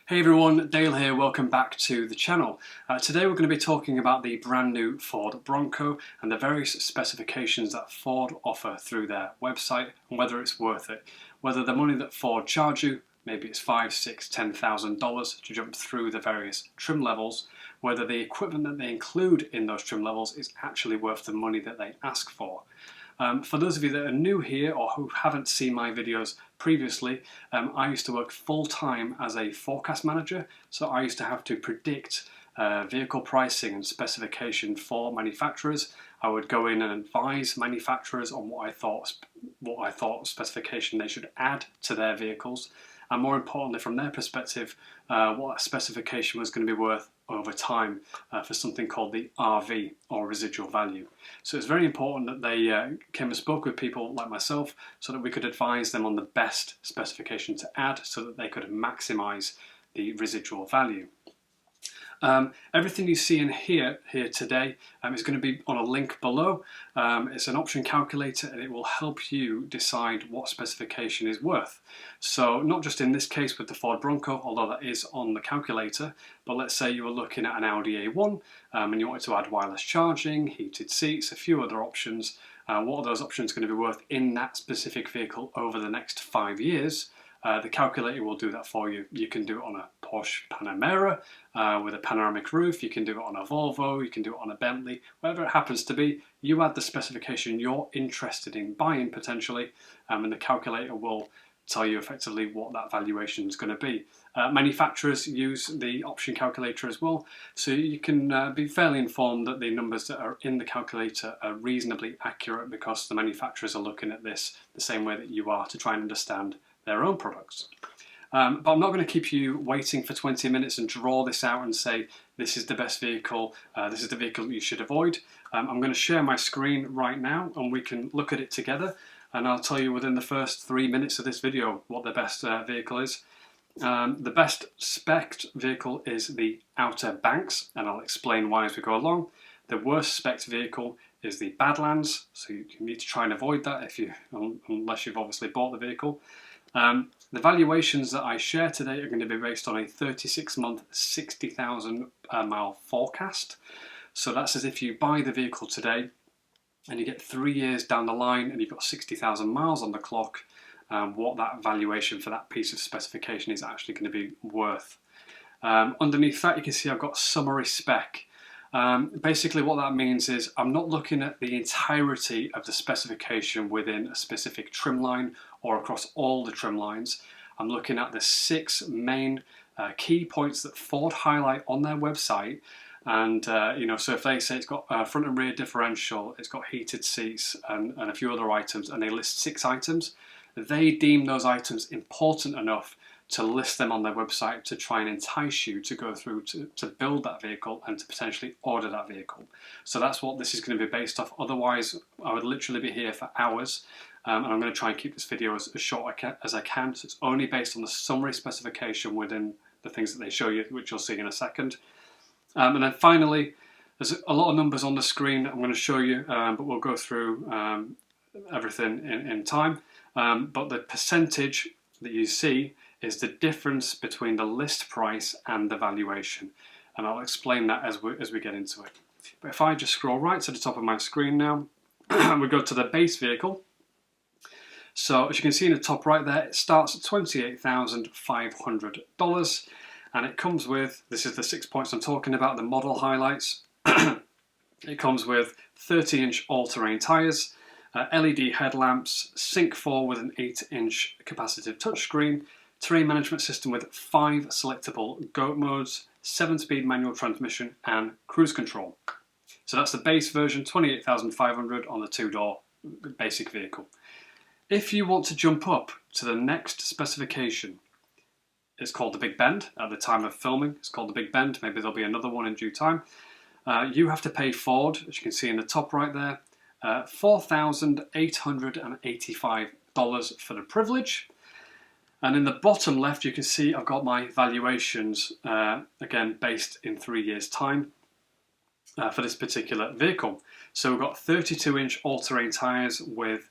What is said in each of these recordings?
Hey everyone, Dale here, welcome back to the channel. Today we're going to be talking about the brand new Ford Bronco and the various specifications that Ford offer through their website and whether it's worth it. Whether the money that Ford charge you, maybe it's $5,000, $6,000, $10,000 to jump through the various trim levels, whether the equipment that they include in those trim levels is actually worth the money that they ask for. For those of you that are new here or who haven't seen my videos previously, I used to work full-time as a forecast manager, so I used to have to predict vehicle pricing and specification for manufacturers. I would go in and advise manufacturers on what I thought specification they should add to their vehicles, and more importantly from their perspective, what that specification was going to be worth over time for something called the RV, or residual value. So it's very important that they came and spoke with people like myself so that we could advise them on the best specification to add so that they could maximise the residual value. Everything you see in here today is going to be on a link below. It's an option calculator and it will help you decide what specification is worth. So not just in this case with the Ford Bronco, although that is on the calculator, but let's say you were looking at an Audi A1 and you wanted to add wireless charging, heated seats, a few other options. What are those options going to be worth in that specific vehicle over the next 5 years? The calculator will do that for you. You can do it on a Porsche Panamera with a panoramic roof, you can do it on a Volvo, you can do it on a Bentley, whatever it happens to be. You add the specification you're interested in buying potentially, and the calculator will tell you effectively what that valuation is going to be. Manufacturers use the option calculator as well, so you can be fairly informed that the numbers that are in the calculator are reasonably accurate because the manufacturers are looking at this the same way that you are to try and understand their own products. But I'm not going to keep you waiting for 20 minutes and draw this out and say this is the best vehicle, this is the vehicle you should avoid. I'm going to share my screen right now and we can look at it together, and I'll tell you within the first 3 minutes of this video what the best vehicle is. The best spec'd vehicle is the Outerbanks, and I'll explain why as we go along. The worst spec'd vehicle is the Badlands, so you need to try and avoid that unless you've obviously bought the vehicle. The valuations that I share today are going to be based on a 36-month, 60,000 mile forecast. So that's as if you buy the vehicle today and you get 3 years down the line and you've got 60,000 miles on the clock, what that valuation for that piece of specification is actually going to be worth. Underneath that you can see I've got summary spec. Basically what that means is I'm not looking at the entirety of the specification within a specific trim line or across all the trim lines. I'm looking at the 6 main key points that Ford highlight on their website, and so if they say it's got front and rear differential, it's got heated seats and a few other items, and they list 6 items, they deem those items important enough to list them on their website to try and entice you to go through to build that vehicle and to potentially order that vehicle. So that's what this is going to be based off. Otherwise I would literally be here for hours, and I'm going to try and keep this video as short as I can. So it's only based on the summary specification within the things that they show you, which you'll see in a second. And then finally, there's a lot of numbers on the screen I'm going to show you, but we'll go through everything in time. But the percentage that you see is the difference between the list price and the valuation, and I'll explain that as we get into it. But if I just scroll right to the top of my screen now, we go to the base vehicle. So as you can see in the top right there, it starts at $28,500, and it comes with, this is the 6 points I'm talking about, the model highlights. It comes with 30-inch all-terrain tyres, LED headlamps, Sync 4 with an 8-inch capacitive touchscreen, terrain management system with 5 selectable GOAT modes, 7-speed manual transmission and cruise control. So that's the base version, $28,500 on the 2-door basic vehicle. If you want to jump up to the next specification, it's called the Big Bend. At the time of filming, it's called the Big Bend. Maybe there'll be another one in due time. You have to pay Ford, as you can see in the top right there, $4,885 for the privilege. And in the bottom left, you can see I've got my valuations, again, based in 3 years' time for this particular vehicle. So we've got 32-inch all-terrain tyres with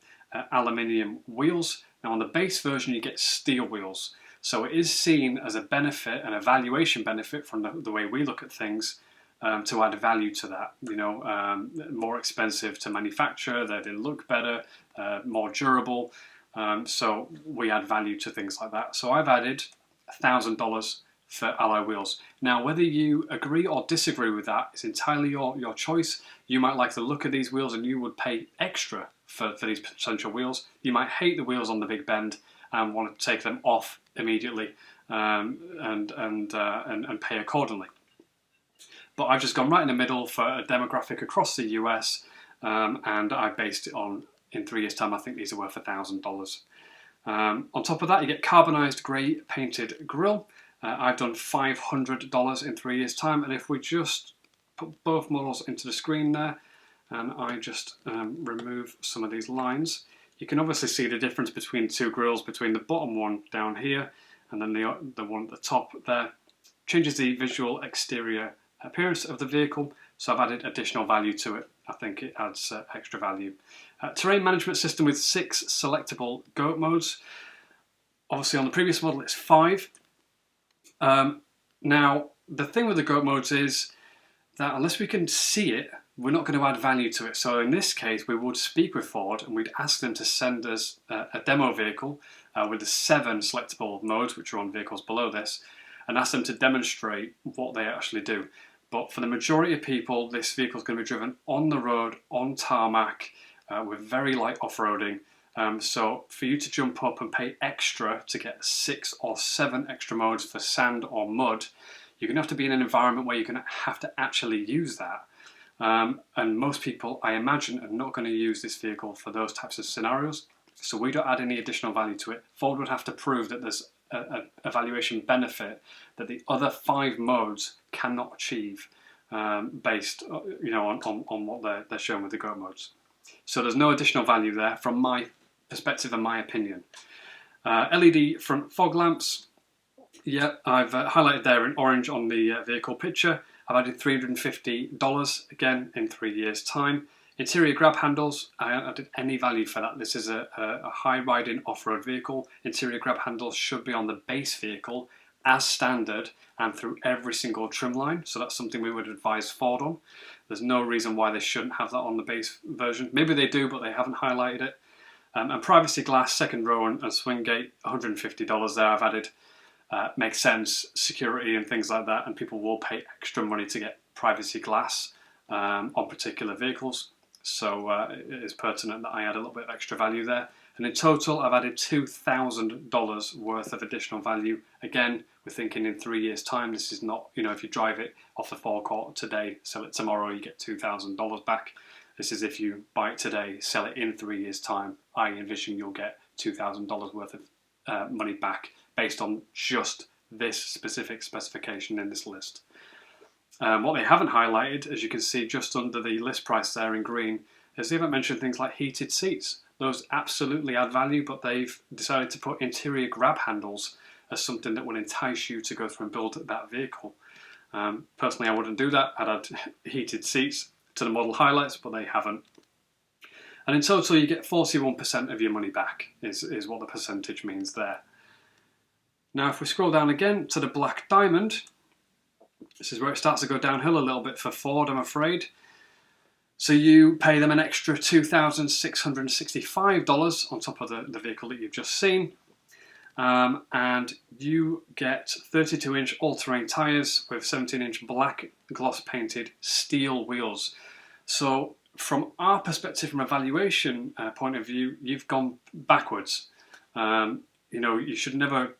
aluminium wheels. Now on the base version, you get steel wheels. So it is seen as a benefit, an evaluation benefit from the way we look at things, to add value to that. More expensive to manufacture, they look better, more durable. So we add value to things like that. So I've added $1,000 for alloy wheels. Now, whether you agree or disagree with that is entirely your choice. You might like the look of these wheels and you would pay extra for these potential wheels. You might hate the wheels on the big bend and want to take them off immediately, and pay accordingly. But I've just gone right in the middle for a demographic across the US, and I based it on, in 3 years' time, I think these are worth $1,000. On top of that, you get carbonized grey painted grille. I've done $500 in 3 years' time, and if we just put both models into the screen there, and I just remove some of these lines, you can obviously see the difference between two grills, between the bottom one down here and then the one at the top there. Changes the visual exterior appearance of the vehicle, so I've added additional value to it. I think it adds extra value. Terrain management system with 6 selectable goat modes. Obviously on the previous model it's 5. Now the thing with the goat modes is that unless we can see it, we're not going to add value to it. So in this case we would speak with Ford and we'd ask them to send us a demo vehicle with the 7 selectable modes, which are on vehicles below this, and ask them to demonstrate what they actually do. But for the majority of people, this vehicle is going to be driven on the road, on tarmac, with very light off-roading. So for you to jump up and pay extra to get 6 or 7 extra modes for sand or mud, you're going to have to be in an environment where you're going to have to actually use that. And most people, I imagine, are not going to use this vehicle for those types of scenarios. So we don't add any additional value to it. Ford would have to prove that there's a evaluation benefit that the other 5 modes cannot achieve, based on what they're showing with the goat modes. So there's no additional value there from my perspective and my opinion. LED front fog lamps. Yeah, I've highlighted there in orange on the vehicle picture. I've added $350 again in 3 years' time. Interior grab handles, I haven't added any value for that. This is a high-riding off-road vehicle. Interior grab handles should be on the base vehicle as standard and through every single trim line. So that's something we would advise Ford on. There's no reason why they shouldn't have that on the base version. Maybe they do, but they haven't highlighted it. And privacy glass, second row and swing gate, $150 there I've added. Makes sense, security and things like that, and people will pay extra money to get privacy glass on particular vehicles. So it is pertinent that I add a little bit of extra value there. And in total, I've added $2,000 worth of additional value. Again, we're thinking in 3 years' time. This is not, if you drive it off the forecourt today, sell it tomorrow, you get $2,000 back. This is if you buy it today, sell it in 3 years' time. I envision you'll get $2,000 worth of money back based on just this specific specification in this list. What they haven't highlighted, as you can see just under the list price there in green, is they haven't mentioned things like heated seats. Those absolutely add value, but they've decided to put interior grab handles as something that will entice you to go through and build that vehicle. Personally, I wouldn't do that. I'd add heated seats to the model highlights, but they haven't. And in total, you get 41% of your money back, is what the percentage means there. Now, if we scroll down again to the Black Diamond, this is where it starts to go downhill a little bit for Ford, I'm afraid. So you pay them an extra $2,665 on top of the vehicle that you've just seen. And you get 32-inch all-terrain tyres with 17-inch black gloss-painted steel wheels. So from our perspective, from a valuation point of view, you've gone backwards. You should never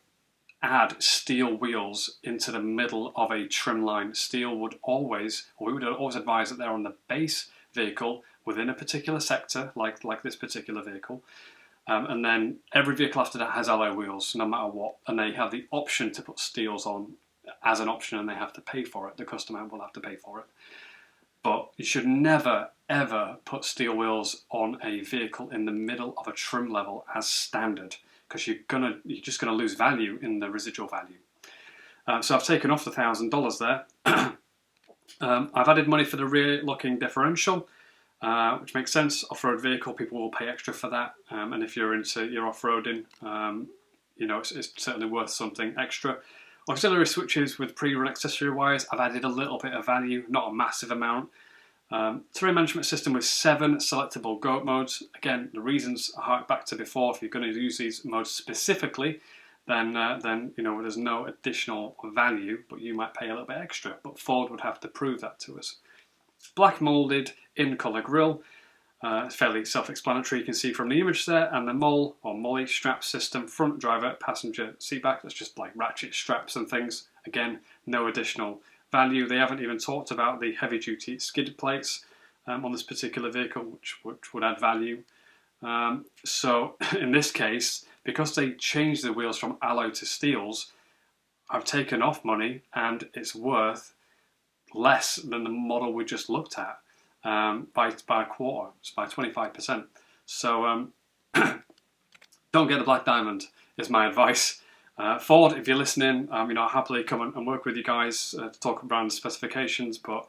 add steel wheels into the middle of a trim line. Steel would always, or we would always advise that they're on the base vehicle within a particular sector, like this particular vehicle. And then every vehicle after that has alloy wheels, no matter what. And they have the option to put steels on as an option, and they have to pay for it. The customer will have to pay for it. But you should never, ever put steel wheels on a vehicle in the middle of a trim level as standard, because you're just gonna lose value in the residual value. So I've taken off the $1,000 there. I've added money for the rear locking differential, which makes sense. Off-road vehicle, people will pay extra for that. And if you're into your off-roading, you know, it's certainly worth something extra. Auxiliary switches with pre-run accessory wires, I've added a little bit of value, not a massive amount. Terrain management system with 7 selectable goat modes. Again, the reasons I hark back to before. If you're going to use these modes specifically, then you know, there's no additional value, but you might pay a little bit extra. But Ford would have to prove that to us. Black moulded in-colour grille. It's fairly self-explanatory, you can see from the image there, and the mole or molly strap system, front driver, passenger seat back. That's just like ratchet straps and things. Again, no additional value. They haven't even talked about the heavy-duty skid plates on this particular vehicle, which would add value. So in this case, because they changed the wheels from alloy to steels, I've taken off money, and it's worth less than the model we just looked at. By a quarter, it's by 25%. So don't get the black diamond is my advice. Ford, if you're listening, you know, I'll happily come and work with you guys to talk around the specifications, but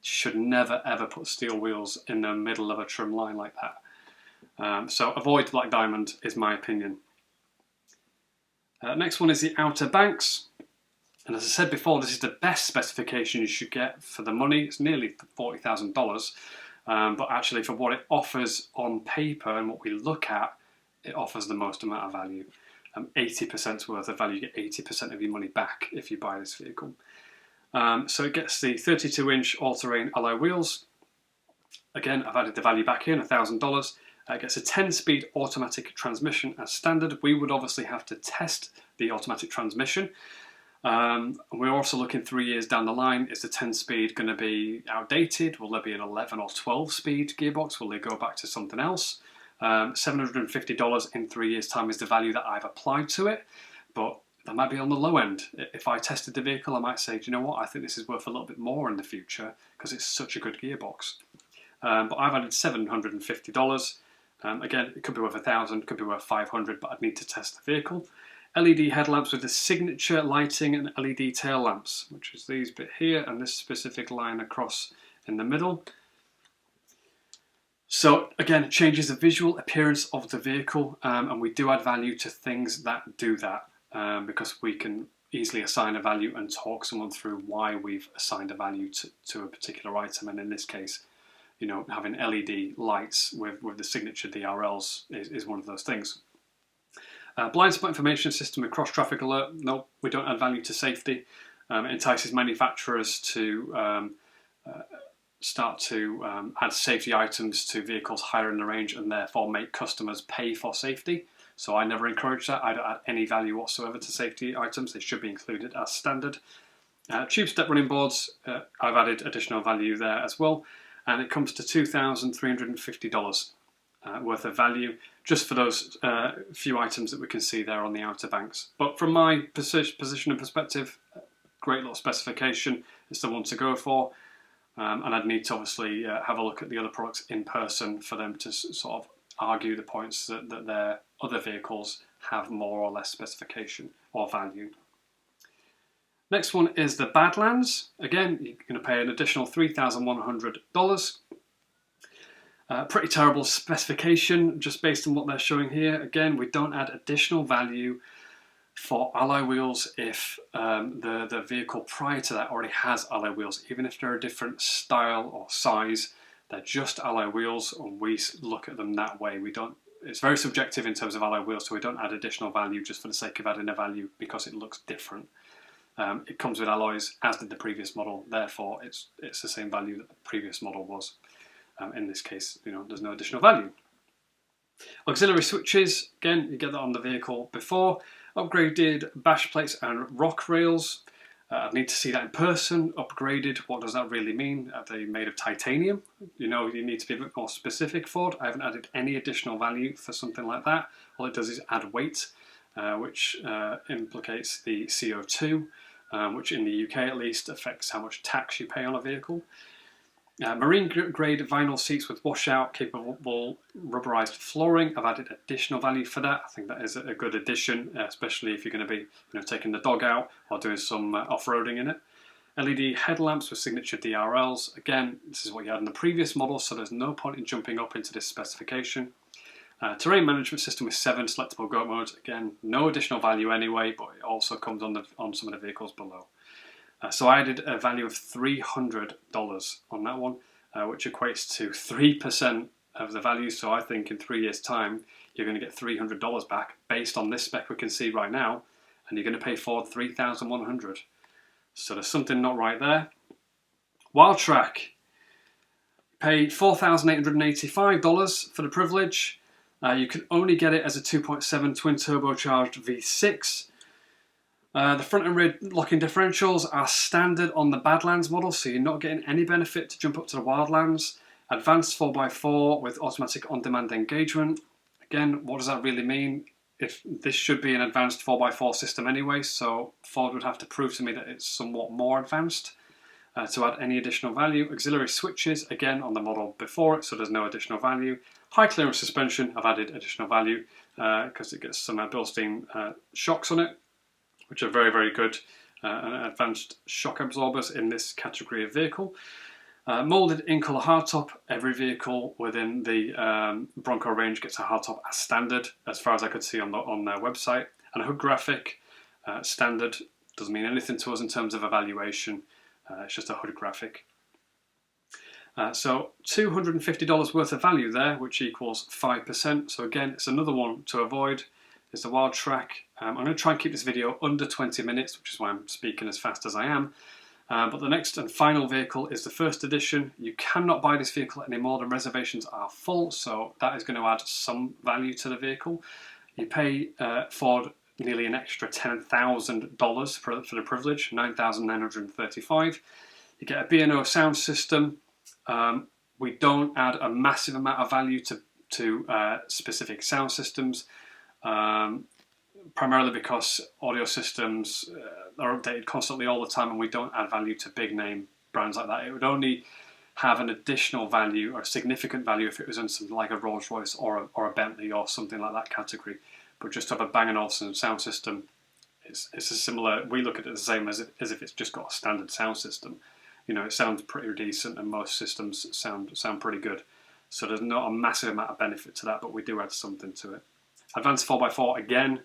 you should never ever put steel wheels in the middle of a trim line like that. So avoid black diamond is my opinion. Next one is the Outerbanks. And as I said before, this is the best specification you should get for the money. It's nearly $40,000, but actually for what it offers on paper and what we look at, it offers the most amount of value. 80% worth of value, you get 80% of your money back if you buy this vehicle. So it gets the 32-inch all-terrain alloy wheels. Again, I've added the value back in, $1,000. It gets a 10-speed automatic transmission as standard. We would obviously have to test the automatic transmission. We're also looking 3 years down the line. Is the 10-speed going to be outdated? Will there be an 11 or 12-speed gearbox? Will they go back to something else? $750 in 3 years' time is the value that I've applied to it, but that might be on the low end. If I tested the vehicle, I might say, do you know what, I think this is worth a little bit more in the future because it's such a good gearbox. But I've added $750. Again, it could be worth $1,000, could be worth $500, but I'd need to test the vehicle. LED headlamps with the signature lighting and LED tail lamps, which is these bit here and this specific line across in the middle. So again, it changes the visual appearance of the vehicle, and we do add value to things that do that, because we can easily assign a value and talk someone through why we've assigned a value to a particular item. And in this case, you know, having LED lights with the signature DRLs is one of those things. Blind spot information system with cross traffic alert. No, we don't add value to safety. It entices manufacturers to start to add safety items to vehicles higher in the range and therefore make customers pay for safety. So I never encourage that. I don't add any value whatsoever to safety items. They should be included as standard. Tube step running boards, I've added additional value there as well. And it comes to $2,350 worth of value just for those few items that we can see there on the Outerbanks. But from my position and perspective, great little specification. It's the one to go for. And I'd need to obviously have a look at the other products in person for them to sort of argue the points that their other vehicles have more or less specification or value. Next one is the Badlands. Again, you're going to pay an additional $3,100. Pretty terrible specification just based on what they're showing here. Again, we don't add additional value for alloy wheels if the vehicle prior to that already has alloy wheels. Even if they're a different style or size, they're just alloy wheels, and we look at them that way. We don't. It's very subjective in terms of alloy wheels, so we don't add additional value just for the sake of adding a value because it looks different. It comes with alloys, as did the previous model. Therefore, it's the same value that the previous model was. In this case, you know, there's no additional value. Auxiliary switches, again, you get that on the vehicle before. Upgraded bash plates and rock rails. I need to see that in person. Upgraded, what does that really mean? Are they made of titanium? You know, you need to be a bit more specific, Ford. I haven't added any additional value for something like that. All it does is add weight, which implicates the CO2, which in the UK at least affects how much tax you pay on a vehicle. Marine grade vinyl seats with washout capable rubberized flooring. I've added additional value for that. I think that is a good addition, especially if you're going to be, you know, taking the dog out or doing some off-roading in it. LED headlamps with signature DRLs. Again, this is what you had in the previous model, so there's no point in jumping up into this specification. Terrain management system with 7 selectable goat modes. Again, no additional value anyway, but it also comes on some of the vehicles below. So I added a value of $300 on that one, which equates to 3% of the value. So I think in 3 years' time, you're going to get $300 back based on this spec we can see right now, and you're going to pay Ford $3,100. So there's something not right there. Wildtrak, paid $4,885 for the privilege. You can only get it as a 2.7 twin turbocharged V6. The front and rear locking differentials are standard on the Badlands model, so you're not getting any benefit to jump up to the Wildlands. Advanced 4x4 with automatic on-demand engagement. Again, what does that really mean? If this should be an advanced 4x4 system anyway, so Ford would have to prove to me that it's somewhat more advanced to add any additional value. Auxiliary switches, again on the model before it, so there's no additional value. High clearance suspension, I've added additional value because it gets some Bilstein shocks on it, which are very, very good, and advanced shock absorbers in this category of vehicle. Moulded in-colour hardtop. Every vehicle within the Bronco range gets a hardtop as standard, as far as I could see on their website. And a hood graphic, standard, doesn't mean anything to us in terms of evaluation. It's just a hood graphic. So $250 worth of value there, which equals 5%. So again, it's another one to avoid. Is the Wildtrak. I'm going to try and keep this video under 20 minutes, which is why I'm speaking as fast as I am. But the next and final vehicle is the First Edition. You cannot buy this vehicle anymore. The reservations are full, so that is going to add some value to the vehicle. You pay Ford nearly an extra $10,000 for the privilege, $9,935. You get a B&O sound system. We don't add a massive amount of value to specific sound systems, primarily because audio systems are updated constantly all the time, and we don't add value to big name brands like that. It would only have an additional value or significant value if it was in something like a Rolls Royce or a Bentley or something like that category. But just to have a Bang & Olufsen sound system, it's a similar. We look at it the same as if it's just got a standard sound system. You know, it sounds pretty decent, and most systems sound pretty good. So there's not a massive amount of benefit to that, but we do add something to it. Advanced 4x4 again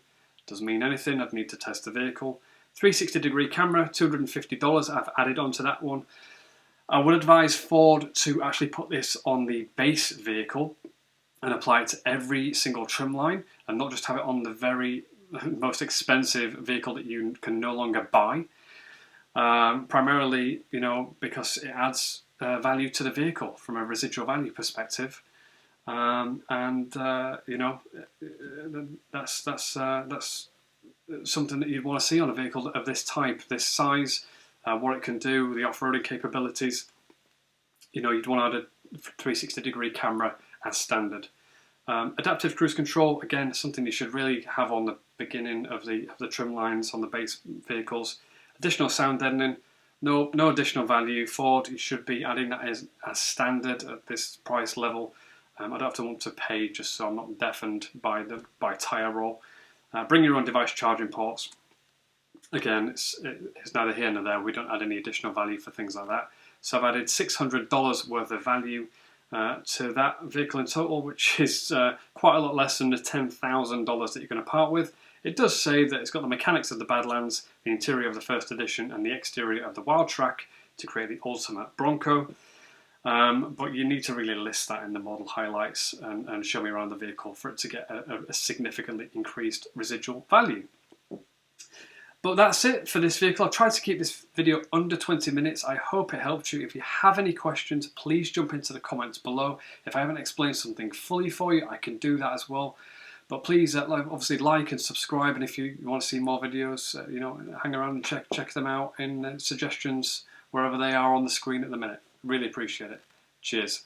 doesn't mean anything. I'd need to test the vehicle. 360-degree camera, $250. I've added onto that one. I would advise Ford to actually put this on the base vehicle and apply it to every single trim line, and not just have it on the very most expensive vehicle that you can no longer buy. Primarily, you know, because it adds value to the vehicle from a residual value perspective. You know, that's something that you'd want to see on a vehicle of this type, this size, what it can do, the off-roading capabilities. You know, you'd want to add a 360-degree camera as standard. Adaptive cruise control, again, something you should really have on the beginning of the trim lines on the base vehicles. Additional sound deadening, no additional value. Ford, you should be adding that as standard at this price level. I don't have to want to pay just so I'm not deafened by tyre roll. Bring your own device charging ports. Again, it's neither here nor there. We don't add any additional value for things like that. So I've added $600 worth of value to that vehicle in total, which is quite a lot less than the $10,000 that you're going to part with. It does say that it's got the mechanics of the Badlands, the interior of the First Edition, and the exterior of the Wildtrak to create the ultimate Bronco. But you need to really list that in the model highlights and show me around the vehicle for it to get a significantly increased residual value. But that's it for this vehicle. I've tried to keep this video under 20 minutes. I hope it helped you. If you have any questions, please jump into the comments below. If I haven't explained something fully for you, I can do that as well. But please, obviously, like and subscribe. And if you want to see more videos, you know, hang around and check them out in suggestions wherever they are on the screen at the minute. Really appreciate it. Cheers.